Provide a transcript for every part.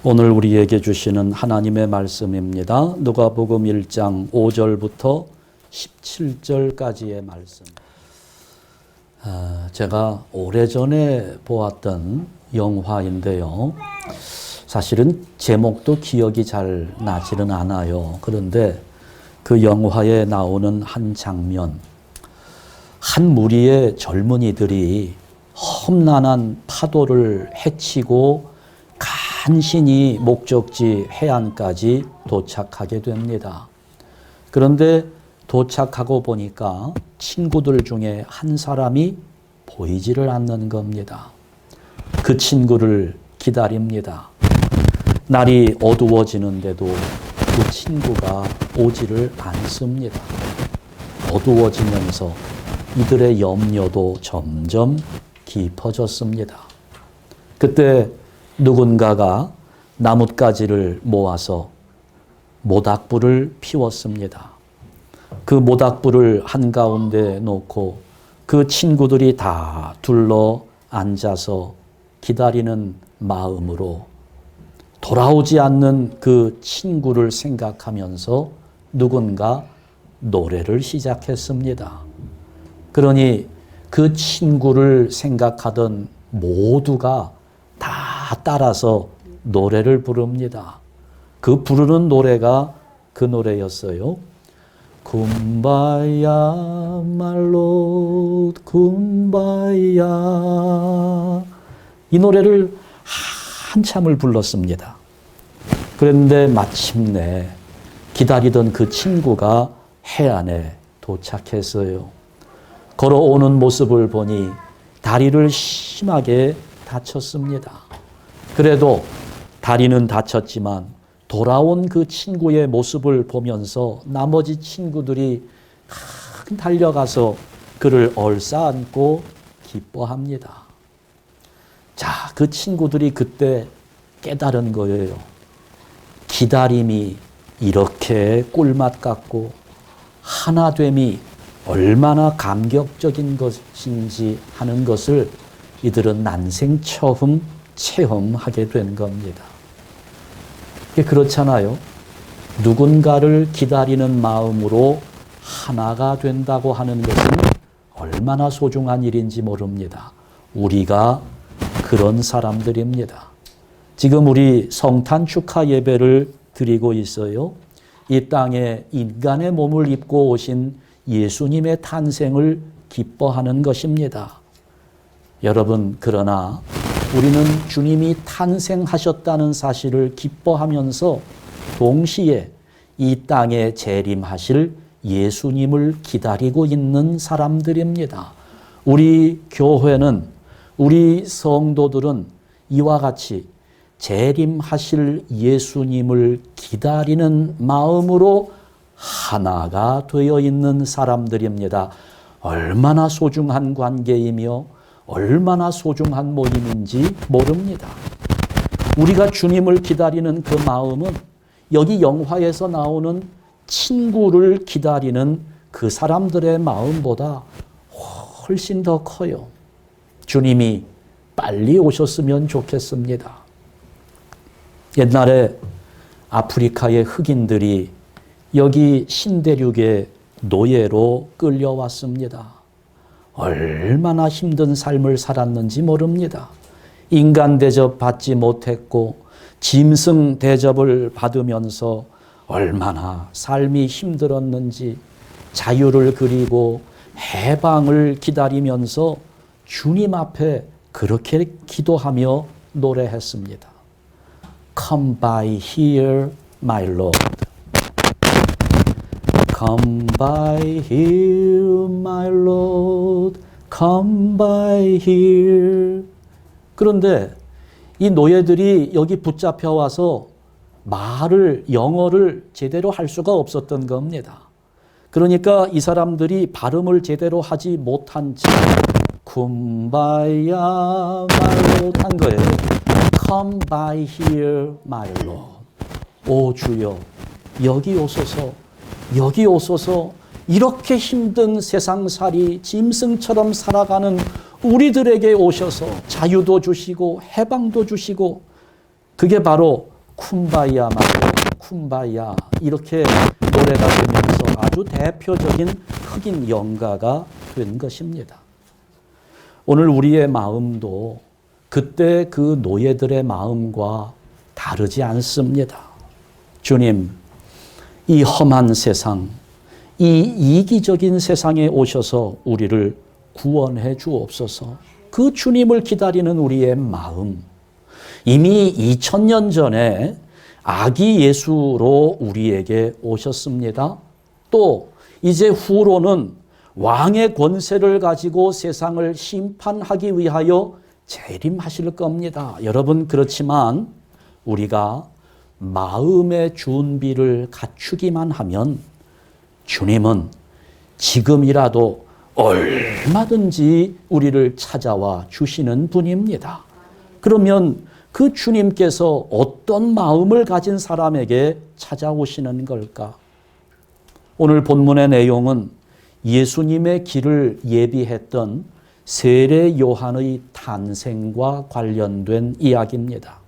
오늘 우리에게 주시는 하나님의 말씀입니다. 누가복음 1장 5절부터 17절까지의 말씀. 제가 오래전에 보았던 영화인데요. 사실은 제목도 기억이 잘 나지는 않아요. 그런데 그 영화에 나오는 한 장면, 한 무리의 젊은이들이 험난한 파도를 헤치고 간신히 목적지 해안까지 도착하게 됩니다. 그런데 도착하고 보니까 친구들 중에 한 사람이 보이지를 않는 겁니다. 그 친구를 기다립니다. 날이 어두워지는데도 그 친구가 오지를 않습니다. 어두워지면서 이들의 염려도 점점 깊어졌습니다. 그때 누군가가 나뭇가지를 모아서 모닥불을 피웠습니다. 그 모닥불을 한가운데 놓고 그 친구들이 다 둘러 앉아서 기다리는 마음으로 돌아오지 않는 그 친구를 생각하면서 누군가 노래를 시작했습니다. 그러니 그 친구를 생각하던 모두가 다 따라서 노래를 부릅니다. 그 부르는 노래가 그 노래였어요. 쿰바야 말로 쿰바야. 이 노래를 한참을 불렀습니다. 그런데 마침내 기다리던 그 친구가 해안에 도착했어요. 걸어오는 모습을 보니 다리를 심하게 다쳤습니다. 그래도 다리는 다쳤지만 돌아온 그 친구의 모습을 보면서 나머지 친구들이 달려가서 그를 얼싸안고 기뻐합니다. 자, 그 친구들이 그때 깨달은 거예요. 기다림이 이렇게 꿀맛 같고 하나됨이 얼마나 감격적인 것인지 하는 것을 이들은 난생 처음 체험하게 된 겁니다. 그렇잖아요. 누군가를 기다리는 마음으로 하나가 된다고 하는 것은 얼마나 소중한 일인지 모릅니다. 우리가 그런 사람들입니다. 지금 우리 성탄 축하 예배를 드리고 있어요. 이 땅에 인간의 몸을 입고 오신 예수님의 탄생을 기뻐하는 것입니다. 여러분, 그러나 우리는 주님이 탄생하셨다는 사실을 기뻐하면서 동시에 이 땅에 재림하실 예수님을 기다리고 있는 사람들입니다. 우리 교회는, 우리 성도들은 이와 같이 재림하실 예수님을 기다리는 마음으로 하나가 되어 있는 사람들입니다. 얼마나 소중한 관계이며 얼마나 소중한 모임인지 모릅니다. 우리가 주님을 기다리는 그 마음은 여기 영화에서 나오는 친구를 기다리는 그 사람들의 마음보다 훨씬 더 커요. 주님이 빨리 오셨으면 좋겠습니다. 옛날에 아프리카의 흑인들이 여기 신대륙의 노예로 끌려왔습니다. 얼마나 힘든 삶을 살았는지 모릅니다. 인간 대접 받지 못했고 짐승 대접을 받으면서 얼마나 삶이 힘들었는지 자유를 그리고 해방을 기다리면서 주님 앞에 그렇게 기도하며 노래했습니다. Come by here, my Lord. Come by here, my Lord. Come by here. 그런데 이 노예들이 여기 붙잡혀 와서 영어를 제대로 할 수가 없었던 겁니다. 그러니까 이 사람들이 발음을 제대로 하지 못한 채 쿰바야 말로 한 거예요. Come by here, my Lord. 오 주여, 여기 오소서, 여기 오소서. 이렇게 힘든 세상살이 짐승처럼 살아가는 우리들에게 오셔서 자유도 주시고 해방도 주시고, 그게 바로 쿰바야 마리아, 쿰바야 이렇게 노래가 되면서 아주 대표적인 흑인 연가가 된 것입니다. 오늘 우리의 마음도 그때 그 노예들의 마음과 다르지 않습니다. 주님, 이 험한 세상, 이 이기적인 세상에 오셔서 우리를 구원해 주옵소서. 그 주님을 기다리는 우리의 마음, 이미 2000년 전에 아기 예수로 우리에게 오셨습니다. 또 이제 후로는 왕의 권세를 가지고 세상을 심판하기 위하여 재림하실 겁니다. 여러분, 그렇지만 우리가 마음의 준비를 갖추기만 하면 주님은 지금이라도 얼마든지 우리를 찾아와 주시는 분입니다. 그러면 그 주님께서 어떤 마음을 가진 사람에게 찾아오시는 걸까? 오늘 본문의 내용은 예수님의 길을 예비했던 세례 요한의 탄생과 관련된 이야기입니다.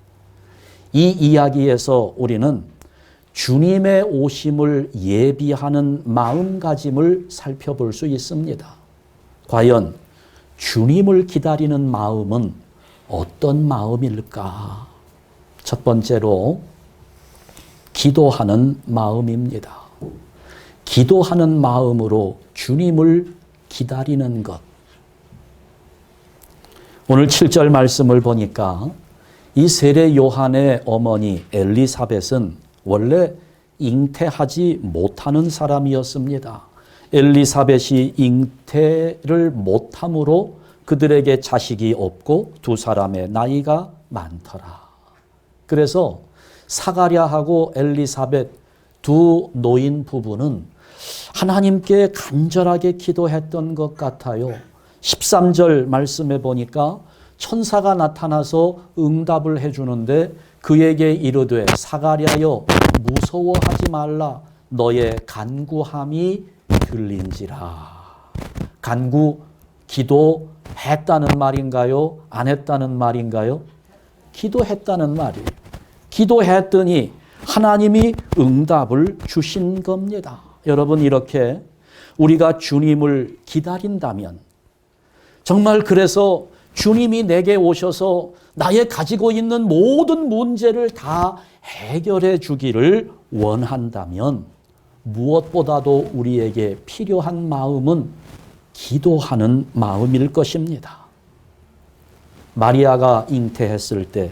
이 이야기에서 우리는 주님의 오심을 예비하는 마음가짐을 살펴볼 수 있습니다. 과연 주님을 기다리는 마음은 어떤 마음일까? 첫 번째로 기도하는 마음입니다. 기도하는 마음으로 주님을 기다리는 것. 오늘 7절 말씀을 보니까 이 세례 요한의 어머니 엘리사벳은 원래 잉태하지 못하는 사람이었습니다. 엘리사벳이 잉태를 못함으로 그들에게 자식이 없고 두 사람의 나이가 많더라. 그래서 사가랴하고 엘리사벳 두 노인 부부는 하나님께 간절하게 기도했던 것 같아요. 13절 말씀에 보니까 천사가 나타나서 응답을 해주는데 그에게 이르되 사가랴여 무서워하지 말라 너의 간구함이 들린지라. 간구, 기도했다는 말인가요? 안 했다는 말인가요? 기도했다는 말이에요. 기도했더니 하나님이 응답을 주신 겁니다. 여러분, 이렇게 우리가 주님을 기다린다면 정말 그래서 주님이 내게 오셔서 나의 가지고 있는 모든 문제를 다 해결해 주기를 원한다면 무엇보다도 우리에게 필요한 마음은 기도하는 마음일 것입니다. 마리아가 잉태했을 때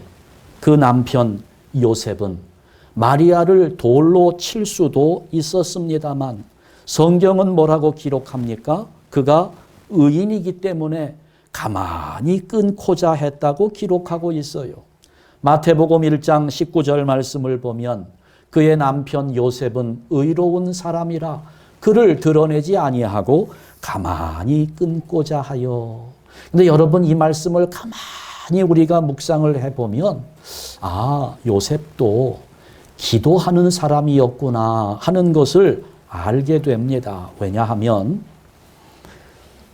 그 남편 요셉은 마리아를 돌로 칠 수도 있었습니다만 성경은 뭐라고 기록합니까? 그가 의인이기 때문에 가만히 끊고자 했다고 기록하고 있어요. 마태복음 1장 19절 말씀을 보면 그의 남편 요셉은 의로운 사람이라 그를 드러내지 아니하고 가만히 끊고자 하여. 근데 여러분, 이 말씀을 가만히 우리가 묵상을 해보면 요셉도 기도하는 사람이었구나 하는 것을 알게 됩니다. 왜냐하면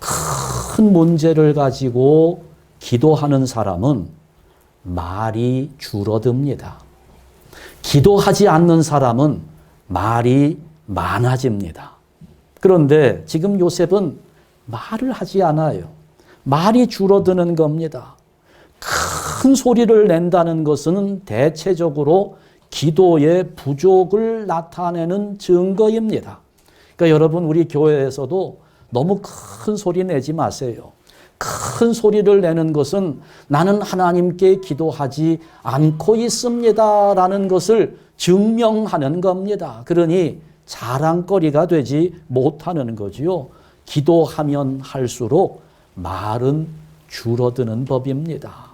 큰 문제를 가지고 기도하는 사람은 말이 줄어듭니다. 기도하지 않는 사람은 말이 많아집니다. 그런데 지금 요셉은 말을 하지 않아요. 말이 줄어드는 겁니다. 큰 소리를 낸다는 것은 대체적으로 기도의 부족을 나타내는 증거입니다. 그러니까 여러분, 우리 교회에서도 너무 큰 소리 내지 마세요. 큰 소리를 내는 것은 나는 하나님께 기도하지 않고 있습니다라는 것을 증명하는 겁니다. 그러니 자랑거리가 되지 못하는 거지요. 기도하면 할수록 말은 줄어드는 법입니다.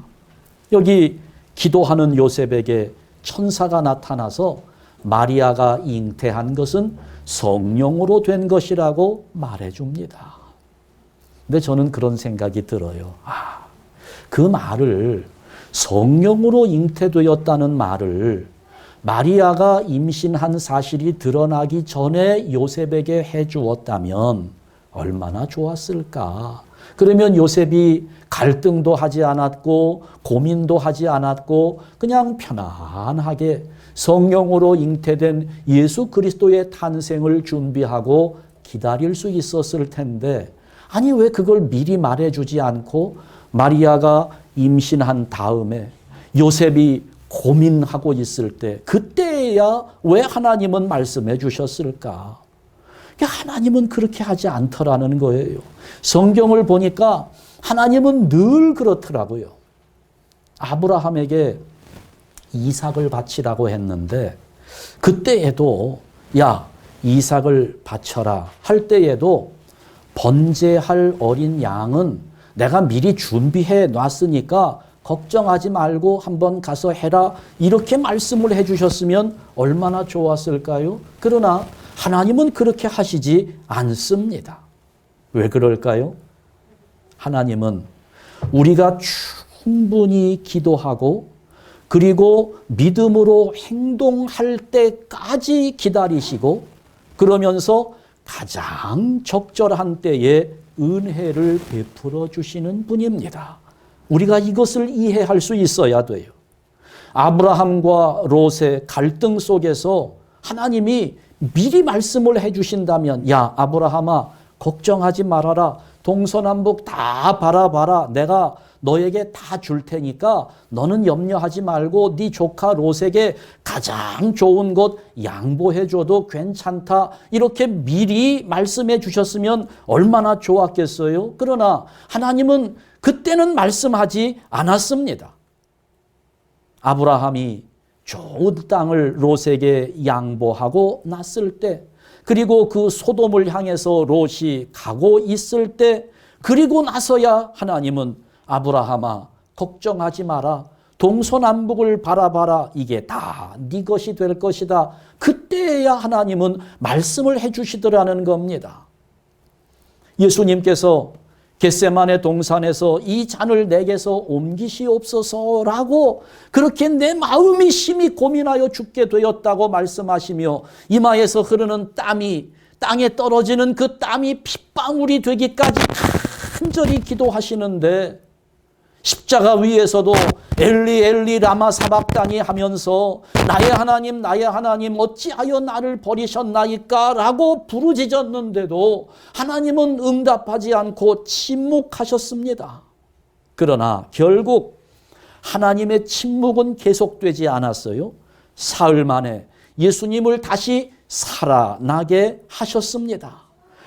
여기 기도하는 요셉에게 천사가 나타나서 마리아가 잉태한 것은 성령으로 된 것이라고 말해줍니다. 근데 저는 그런 생각이 들어요. 그 말을, 성령으로 잉태되었다는 말을 마리아가 임신한 사실이 드러나기 전에 요셉에게 해주었다면 얼마나 좋았을까. 그러면 요셉이 갈등도 하지 않았고 고민도 하지 않았고 그냥 편안하게 성령으로 잉태된 예수 그리스도의 탄생을 준비하고 기다릴 수 있었을 텐데, 아니 왜 그걸 미리 말해주지 않고 마리아가 임신한 다음에 요셉이 고민하고 있을 때 그때야 왜 하나님은 말씀해 주셨을까? 하나님은 그렇게 하지 않더라는 거예요. 성경을 보니까 하나님은 늘 그렇더라고요. 아브라함에게 이삭을 바치라고 했는데 그때에도 야 이삭을 바쳐라 할 때에도 번제할 어린 양은 내가 미리 준비해 놨으니까 걱정하지 말고 한번 가서 해라 이렇게 말씀을 해 주셨으면 얼마나 좋았을까요? 그러나 하나님은 그렇게 하시지 않습니다. 왜 그럴까요? 하나님은 우리가 충분히 기도하고 그리고 믿음으로 행동할 때까지 기다리시고 그러면서 가장 적절한 때에 은혜를 베풀어 주시는 분입니다. 우리가 이것을 이해할 수 있어야 돼요. 아브라함과 롯의 갈등 속에서 하나님이 미리 말씀을 해 주신다면 야 아브라함아 걱정하지 말아라. 동서남북 다 바라봐라. 내가 너에게 다 줄 테니까 너는 염려하지 말고 네 조카 롯에게 가장 좋은 곳 양보해줘도 괜찮다. 이렇게 미리 말씀해 주셨으면 얼마나 좋았겠어요. 그러나 하나님은 그때는 말씀하지 않았습니다. 아브라함이 좋은 땅을 롯에게 양보하고 났을 때 그리고 그 소돔을 향해서 롯이 가고 있을 때 그리고 나서야 하나님은 아브라함아 걱정하지 마라. 동서남북을 바라봐라. 이게 다 네 것이 될 것이다. 그때야 하나님은 말씀을 해 주시더라는 겁니다. 예수님께서 겟세마네 동산에서 이 잔을 내게서 옮기시옵소서라고 그렇게 내 마음이 심히 고민하여 죽게 되었다고 말씀하시며 이마에서 흐르는 땀이 땅에 떨어지는 그 땀이 핏방울이 되기까지 간절히 기도하시는데 십자가 위에서도 엘리 엘리 라마 사박다니 하면서 나의 하나님 어찌하여 나를 버리셨나이까 라고 부르짖었는데도 하나님은 응답하지 않고 침묵하셨습니다. 그러나 결국 하나님의 침묵은 계속되지 않았어요. 사흘 만에 예수님을 다시 살아나게 하셨습니다.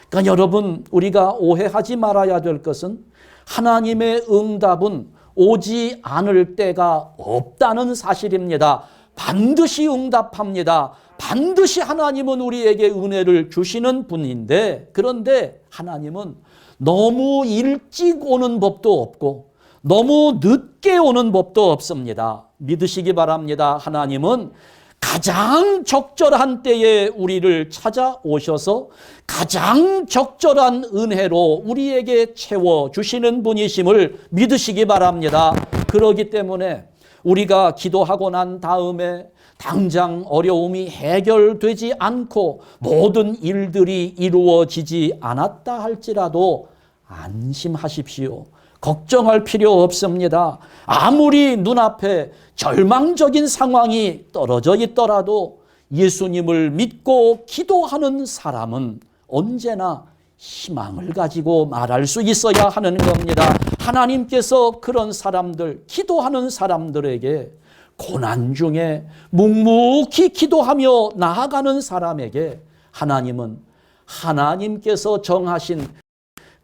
그러니까 여러분 우리가 오해하지 말아야 될 것은 하나님의 응답은 오지 않을 때가 없다는 사실입니다. 반드시 응답합니다. 반드시 하나님은 우리에게 은혜를 주시는 분인데 그런데 하나님은 너무 일찍 오는 법도 없고 너무 늦게 오는 법도 없습니다. 믿으시기 바랍니다. 하나님은 가장 적절한 때에 우리를 찾아오셔서 가장 적절한 은혜로 우리에게 채워주시는 분이심을 믿으시기 바랍니다. 그렇기 때문에 우리가 기도하고 난 다음에 당장 어려움이 해결되지 않고 모든 일들이 이루어지지 않았다 할지라도 안심하십시오. 걱정할 필요 없습니다. 아무리 눈앞에 절망적인 상황이 떨어져 있더라도 예수님을 믿고 기도하는 사람은 언제나 희망을 가지고 말할 수 있어야 하는 겁니다. 하나님께서 그런 사람들, 기도하는 사람들에게 고난 중에 묵묵히 기도하며 나아가는 사람에게 하나님은 하나님께서 정하신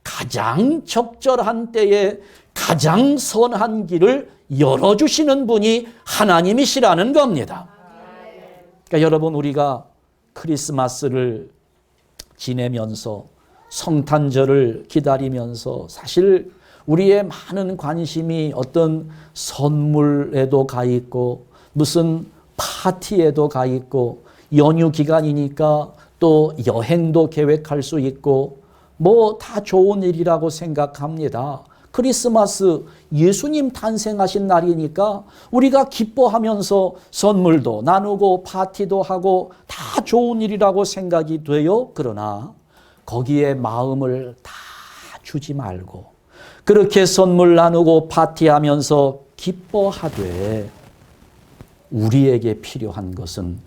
가장 적절한 때에 가장 선한 길을 열어주시는 분이 하나님이시라는 겁니다. 그러니까 여러분 우리가 크리스마스를 지내면서 성탄절을 기다리면서 사실 우리의 많은 관심이 어떤 선물에도 가 있고 무슨 파티에도 가 있고 연휴 기간이니까 또 여행도 계획할 수 있고 뭐 다 좋은 일이라고 생각합니다. 크리스마스 예수님 탄생하신 날이니까 우리가 기뻐하면서 선물도 나누고 파티도 하고 다 좋은 일이라고 생각이 돼요. 그러나 거기에 마음을 다 주지 말고 그렇게 선물 나누고 파티하면서 기뻐하되 우리에게 필요한 것은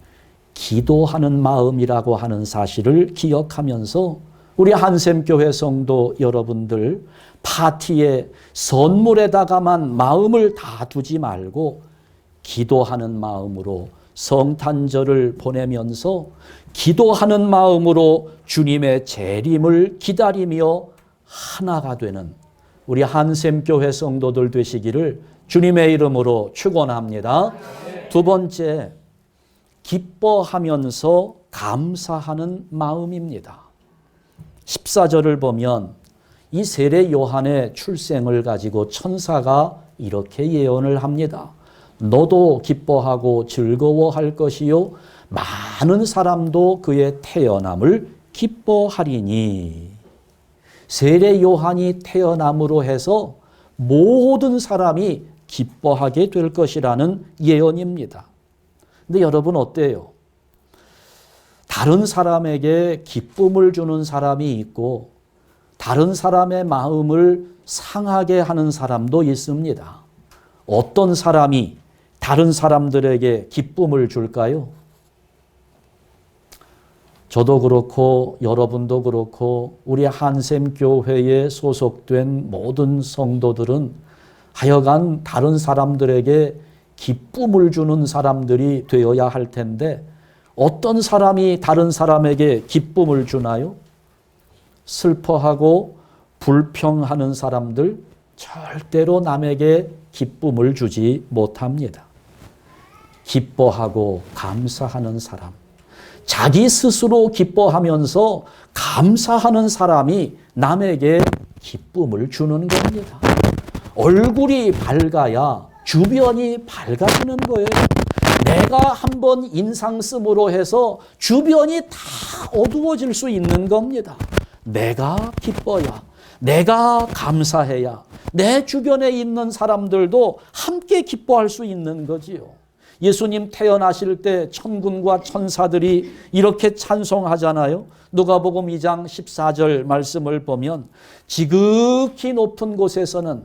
기도하는 마음이라고 하는 사실을 기억하면서 우리 한샘교회 성도 여러분들 파티에 선물에다가만 마음을 다 두지 말고 기도하는 마음으로 성탄절을 보내면서 기도하는 마음으로 주님의 재림을 기다리며 하나가 되는 우리 한샘교회 성도들 되시기를 주님의 이름으로 축원합니다. 두 번째, 기뻐하면서 감사하는 마음입니다. 14절을 보면 이 세례 요한의 출생을 가지고 천사가 이렇게 예언을 합니다. 너도 기뻐하고 즐거워할 것이요 많은 사람도 그의 태어남을 기뻐하리니. 세례 요한이 태어남으로 해서 모든 사람이 기뻐하게 될 것이라는 예언입니다. 근데 여러분 어때요? 다른 사람에게 기쁨을 주는 사람이 있고 다른 사람의 마음을 상하게 하는 사람도 있습니다. 어떤 사람이 다른 사람들에게 기쁨을 줄까요? 저도 그렇고 여러분도 그렇고 우리 한샘교회에 소속된 모든 성도들은 하여간 다른 사람들에게 기쁨을 주는 사람들이 되어야 할 텐데 어떤 사람이 다른 사람에게 기쁨을 주나요? 슬퍼하고 불평하는 사람들 절대로 남에게 기쁨을 주지 못합니다. 기뻐하고 감사하는 사람, 자기 스스로 기뻐하면서 감사하는 사람이 남에게 기쁨을 주는 겁니다. 얼굴이 밝아야 주변이 밝아지는 거예요. 내가 한번 인상 씀으로 해서 주변이 다 어두워질 수 있는 겁니다. 내가 기뻐야, 내가 감사해야 내 주변에 있는 사람들도 함께 기뻐할 수 있는 거지요. 예수님 태어나실 때 천군과 천사들이 이렇게 찬송하잖아요. 누가복음 2장 14절 말씀을 보면 지극히 높은 곳에서는,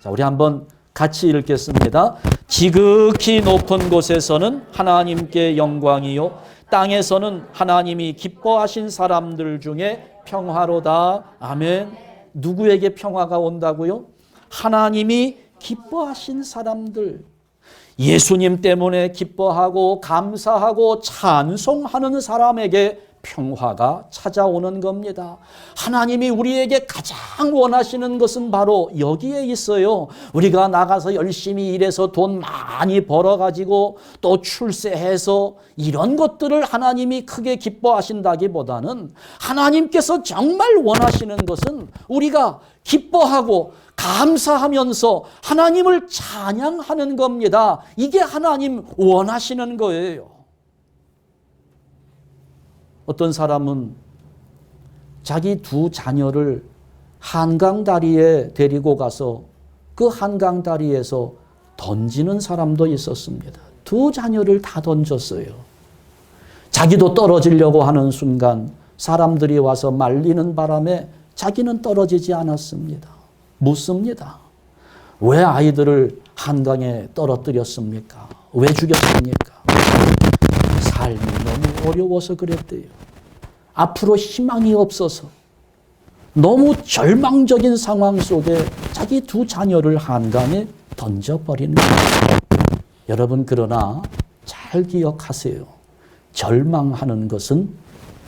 자, 우리 한번 같이 읽겠습니다. 지극히 높은 곳에서는 하나님께 영광이요 땅에서는 하나님이 기뻐하신 사람들 중에 평화로다. 아멘. 누구에게 평화가 온다고요? 하나님이 기뻐하신 사람들, 예수님 때문에 기뻐하고 감사하고 찬송하는 사람에게 평화가 찾아오는 겁니다. 하나님이 우리에게 가장 원하시는 것은 바로 여기에 있어요. 우리가 나가서 열심히 일해서 돈 많이 벌어가지고 또 출세해서 이런 것들을 하나님이 크게 기뻐하신다기보다는 하나님께서 정말 원하시는 것은 우리가 기뻐하고 감사하면서 하나님을 찬양하는 겁니다. 이게 하나님 원하시는 거예요. 어떤 사람은 자기 두 자녀를 한강 다리에 데리고 가서 그 한강 다리에서 던지는 사람도 있었습니다. 두 자녀를 다 던졌어요. 자기도 떨어지려고 하는 순간 사람들이 와서 말리는 바람에 자기는 떨어지지 않았습니다. 묻습니다. 왜 아이들을 한강에 떨어뜨렸습니까? 왜 죽였습니까? 삶이 너무 어려워서 그랬대요. 앞으로 희망이 없어서 너무 절망적인 상황 속에 자기 두 자녀를 한강에 던져버리는 거예요. 여러분, 그러나 잘 기억하세요. 절망하는 것은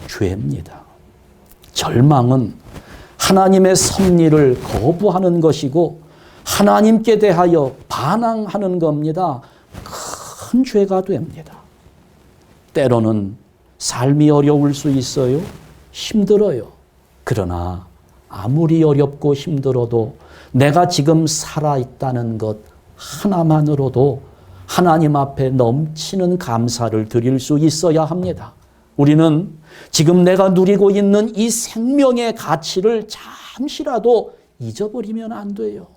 죄입니다. 절망은 하나님의 섭리를 거부하는 것이고 하나님께 대하여 반항하는 겁니다. 큰 죄가 됩니다. 때로는 삶이 어려울 수 있어요. 힘들어요. 그러나 아무리 어렵고 힘들어도 내가 지금 살아있다는 것 하나만으로도 하나님 앞에 넘치는 감사를 드릴 수 있어야 합니다. 우리는 지금 내가 누리고 있는 이 생명의 가치를 잠시라도 잊어버리면 안 돼요.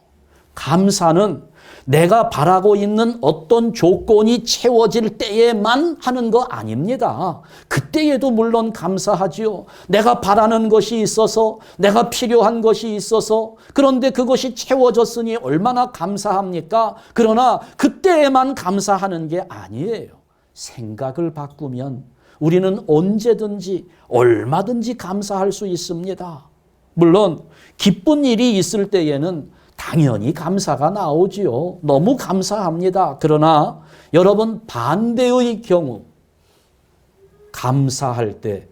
감사는 내가 바라고 있는 어떤 조건이 채워질 때에만 하는 거 아닙니다. 그때에도 물론 감사하지요. 내가 바라는 것이 있어서, 내가 필요한 것이 있어서, 그런데 그것이 채워졌으니 얼마나 감사합니까? 그러나 그때에만 감사하는 게 아니에요. 생각을 바꾸면 우리는 언제든지 얼마든지 감사할 수 있습니다. 물론 기쁜 일이 있을 때에는 당연히 감사가 나오지요. 너무 감사합니다. 그러나 여러분, 반대의 경우 감사할 때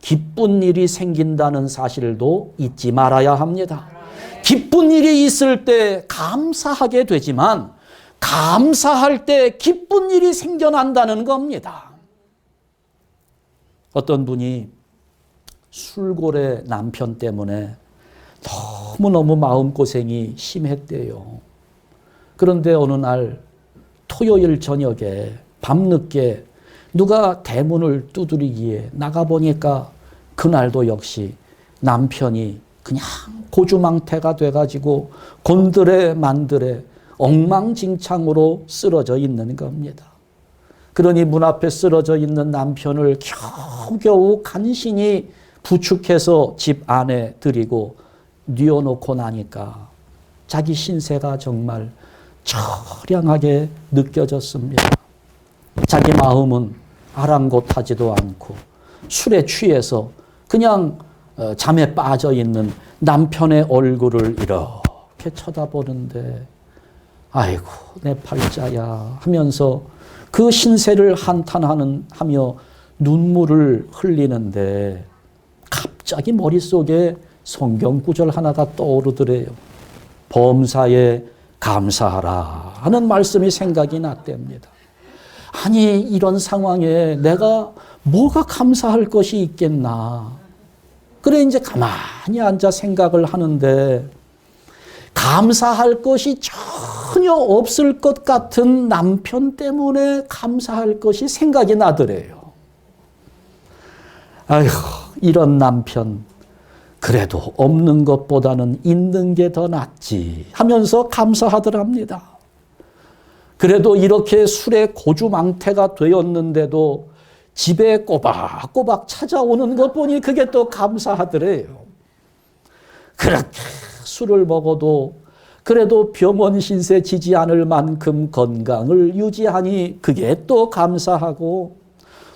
기쁜 일이 생긴다는 사실도 잊지 말아야 합니다. 기쁜 일이 있을 때 감사하게 되지만 감사할 때 기쁜 일이 생겨난다는 겁니다. 어떤 분이 술고래 남편 때문에 너무너무 마음고생이 심했대요. 그런데 어느 날 토요일 저녁에 밤늦게 누가 대문을 두드리기에 나가보니까 그날도 역시 남편이 그냥 고주망태가 돼가지고 곤드레 만드레 엉망진창으로 쓰러져 있는 겁니다. 그러니 문 앞에 쓰러져 있는 남편을 겨우겨우 간신히 부축해서 집 안에 들이고 뉘어놓고 나니까 자기 신세가 정말 처량하게 느껴졌습니다. 자기 마음은 아랑곳하지도 않고 술에 취해서 그냥 잠에 빠져 있는 남편의 얼굴을 이렇게 쳐다보는데 아이고 내 팔자야 하면서 그 신세를 한탄하며 눈물을 흘리는데 갑자기 머릿속에 성경 구절 하나가 떠오르더래요. 범사에 감사하라 하는 말씀이 생각이 났답니다. 아니 이런 상황에 내가 뭐가 감사할 것이 있겠나. 그래 이제 가만히 앉아 생각을 하는데 감사할 것이 전혀 없을 것 같은 남편 때문에 감사할 것이 생각이 나더래요. 아휴 이런 남편 그래도 없는 것보다는 있는 게 더 낫지 하면서 감사하더랍니다. 그래도 이렇게 술에 고주망태가 되었는데도 집에 꼬박꼬박 찾아오는 것 보니 그게 또 감사하더래요. 그렇게 술을 먹어도 그래도 병원 신세 지지 않을 만큼 건강을 유지하니 그게 또 감사하고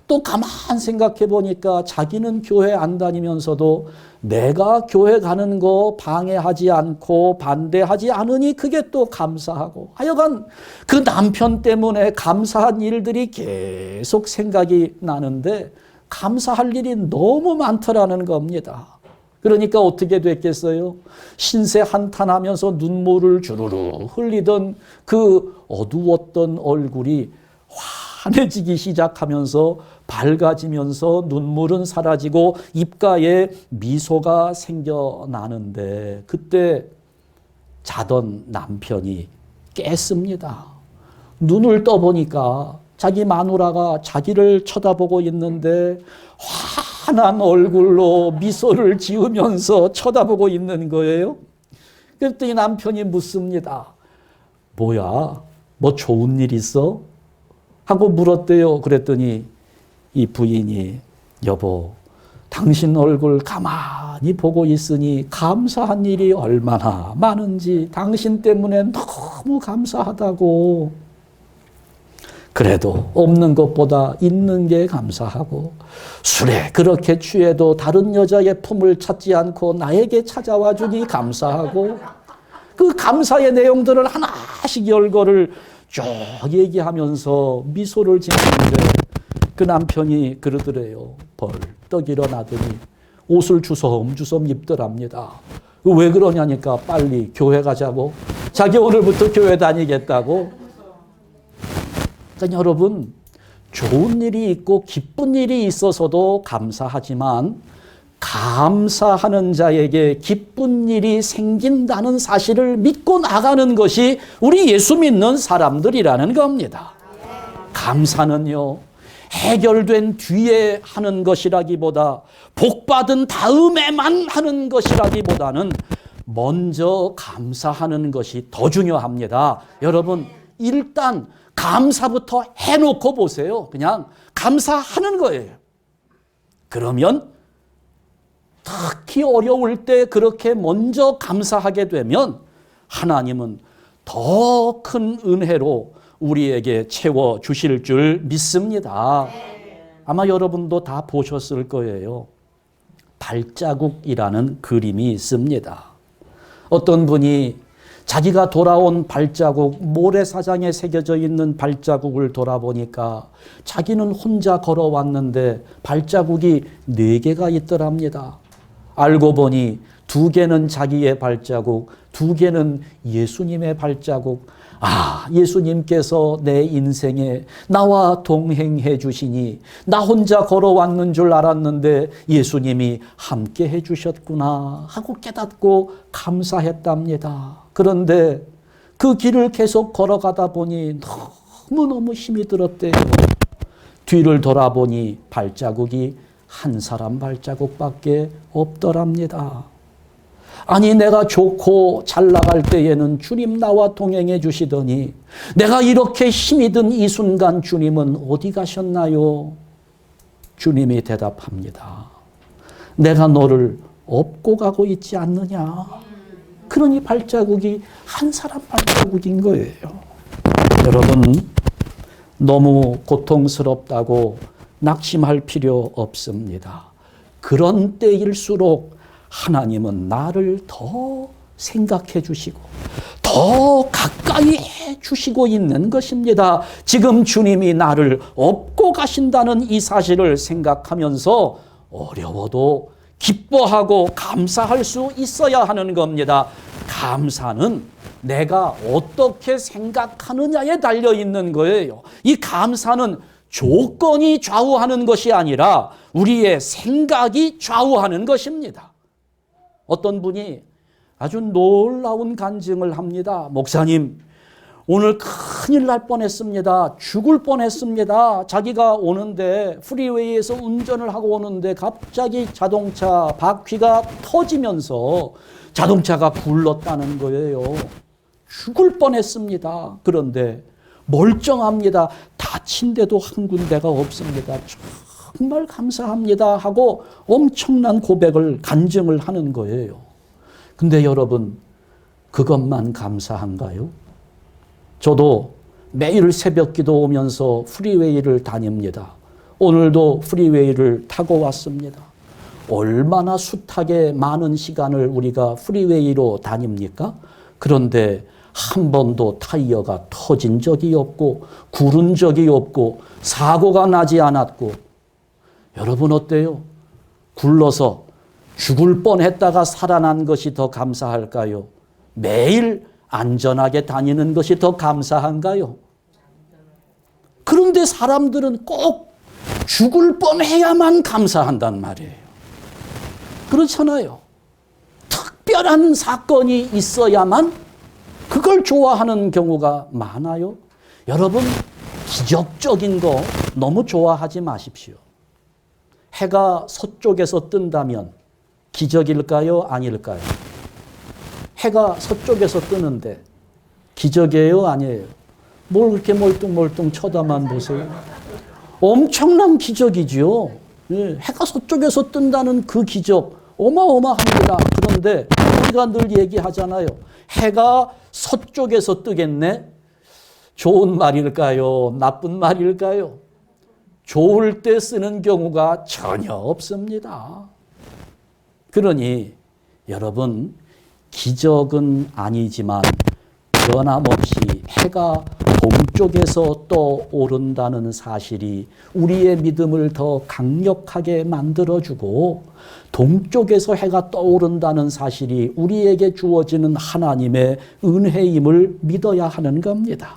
또 가만 생각해 보니까 자기는 교회 안 다니면서도 내가 교회 가는 거 방해하지 않고 반대하지 않으니 그게 또 감사하고 하여간 그 남편 때문에 감사한 일들이 계속 생각이 나는데 감사할 일이 너무 많더라는 겁니다. 그러니까 어떻게 됐겠어요? 신세 한탄하면서 눈물을 주르르 흘리던 그 어두웠던 얼굴이 환해지기 시작하면서 밝아지면서 눈물은 사라지고 입가에 미소가 생겨나는데 그때 자던 남편이 깼습니다. 눈을 떠보니까 자기 마누라가 자기를 쳐다보고 있는데 환한 얼굴로 미소를 지으면서 쳐다보고 있는 거예요. 그랬더니 남편이 묻습니다. 뭐야? 뭐 좋은 일 있어? 하고 물었대요. 그랬더니 이 부인이 여보 당신 얼굴 가만히 보고 있으니 감사한 일이 얼마나 많은지 당신 때문에 너무 감사하다고. 그래도 없는 것보다 있는 게 감사하고 술에 그렇게 취해도 다른 여자의 품을 찾지 않고 나에게 찾아와 주니 감사하고 그 감사의 내용들을 하나씩 열거를 쭉 얘기하면서 미소를 짓는데 그 남편이 그러더래요. 벌떡 일어나더니 옷을 주섬주섬 입더랍니다. 왜 그러냐니까 빨리 교회 가자고. 자기 오늘부터 교회 다니겠다고. 그러니까 여러분 좋은 일이 있고 기쁜 일이 있어서도 감사하지만 감사하는 자에게 기쁜 일이 생긴다는 사실을 믿고 나가는 것이 우리 예수 믿는 사람들이라는 겁니다. 감사는요, 해결된 뒤에 하는 것이라기보다 복받은 다음에만 하는 것이라기보다는 먼저 감사하는 것이 더 중요합니다. 여러분, 일단 감사부터 해놓고 보세요. 그냥 감사하는 거예요. 그러면 특히 어려울 때 그렇게 먼저 감사하게 되면 하나님은 더 큰 은혜로 우리에게 채워주실 줄 믿습니다. 아마 여러분도 다 보셨을 거예요. 발자국이라는 그림이 있습니다. 어떤 분이 자기가 돌아온 발자국, 모래사장에 새겨져 있는 발자국을 돌아보니까 자기는 혼자 걸어왔는데 발자국이 4개가 있더랍니다. 알고 보니 2개는 자기의 발자국, 2개는 예수님의 발자국. 아, 예수님께서 내 인생에 나와 동행해 주시니 나 혼자 걸어왔는 줄 알았는데 예수님이 함께 해 주셨구나 하고 깨닫고 감사했답니다. 그런데 그 길을 계속 걸어가다 보니 너무너무 힘이 들었대요. 뒤를 돌아보니 발자국이 한 사람 발자국밖에 없더랍니다. 아니, 내가 좋고 잘 나갈 때에는 주님 나와 동행해 주시더니 내가 이렇게 힘이 든 이 순간 주님은 어디 가셨나요? 주님이 대답합니다. 내가 너를 업고 가고 있지 않느냐? 그러니 발자국이 한 사람 발자국인 거예요. 여러분, 너무 고통스럽다고 낙심할 필요 없습니다. 그런 때일수록 하나님은 나를 더 생각해 주시고 더 가까이 해 주시고 있는 것입니다. 지금 주님이 나를 업고 가신다는 이 사실을 생각하면서 어려워도 기뻐하고 감사할 수 있어야 하는 겁니다. 감사는 내가 어떻게 생각하느냐에 달려 있는 거예요. 이 감사는 조건이 좌우하는 것이 아니라 우리의 생각이 좌우하는 것입니다. 어떤 분이 아주 놀라운 간증을 합니다. 목사님, 오늘 큰일 날 뻔했습니다. 죽을 뻔했습니다. 자기가 오는데 프리웨이에서 운전을 하고 오는데 갑자기 자동차 바퀴가 터지면서 자동차가 굴렀다는 거예요. 죽을 뻔했습니다. 그런데 멀쩡합니다. 다친 데도 한 군데가 없습니다. 정말 감사합니다 하고 엄청난 고백을 간증을 하는 거예요. 근데 여러분, 그것만 감사한가요? 저도 매일 새벽 기도 오면서 프리웨이를 다닙니다. 오늘도 프리웨이를 타고 왔습니다. 얼마나 숱하게 많은 시간을 우리가 프리웨이로 다닙니까? 그런데 한 번도 타이어가 터진 적이 없고 구른 적이 없고 사고가 나지 않았고. 여러분 어때요? 굴러서 죽을 뻔했다가 살아난 것이 더 감사할까요? 매일 안전하게 다니는 것이 더 감사한가요? 그런데 사람들은 꼭 죽을 뻔해야만 감사한단 말이에요. 그렇잖아요. 특별한 사건이 있어야만 그걸 좋아하는 경우가 많아요. 여러분, 기적적인 거 너무 좋아하지 마십시오. 해가 서쪽에서 뜬다면 기적일까요? 아닐까요? 해가 서쪽에서 뜨는데 기적이에요? 아니에요? 뭘 그렇게 멀뚱멀뚱 쳐다만 보세요? 엄청난 기적이지요. 해가 서쪽에서 뜬다는 그 기적 어마어마합니다. 그런데 우리가 늘 얘기하잖아요. 해가 서쪽에서 뜨겠네? 좋은 말일까요? 나쁜 말일까요? 좋을 때 쓰는 경우가 전혀 없습니다. 그러니 여러분, 기적은 아니지만 변함없이 해가 동쪽에서 떠오른다는 사실이 우리의 믿음을 더 강력하게 만들어주고 동쪽에서 해가 떠오른다는 사실이 우리에게 주어지는 하나님의 은혜임을 믿어야 하는 겁니다.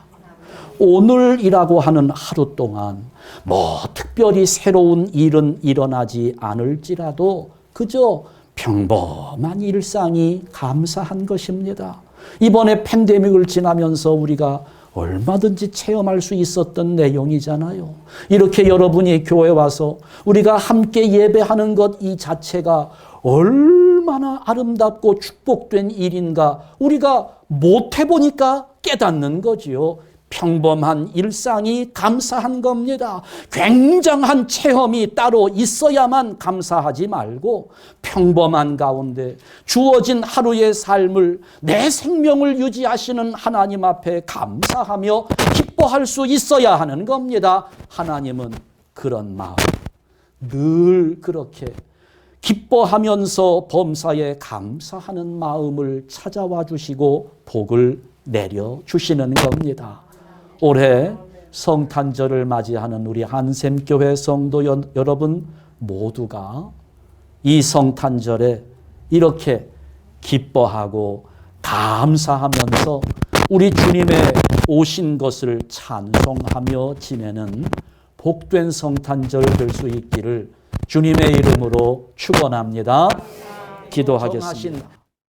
오늘이라고 하는 하루 동안 뭐 특별히 새로운 일은 일어나지 않을지라도 그저 평범한 일상이 감사한 것입니다. 이번에 팬데믹을 지나면서 우리가 얼마든지 체험할 수 있었던 내용이잖아요. 이렇게 여러분이 교회 와서 우리가 함께 예배하는 것 이 자체가 얼마나 얼마나 아름답고 축복된 일인가 우리가 못 해보니까 깨닫는 거지요. 평범한 일상이 감사한 겁니다. 굉장한 체험이 따로 있어야만 감사하지 말고 평범한 가운데 주어진 하루의 삶을 내 생명을 유지하시는 하나님 앞에 감사하며 기뻐할 수 있어야 하는 겁니다. 하나님은 그런 마음 늘 그렇게 기뻐하면서 범사에 감사하는 마음을 찾아와 주시고 복을 내려주시는 겁니다. 올해 성탄절을 맞이하는 우리 한샘교회 성도 여러분 모두가 이 성탄절에 이렇게 기뻐하고 감사하면서 우리 주님의 오신 것을 찬송하며 지내는 복된 성탄절 될 수 있기를 주님의 이름으로 축원합니다. 기도하겠습니다.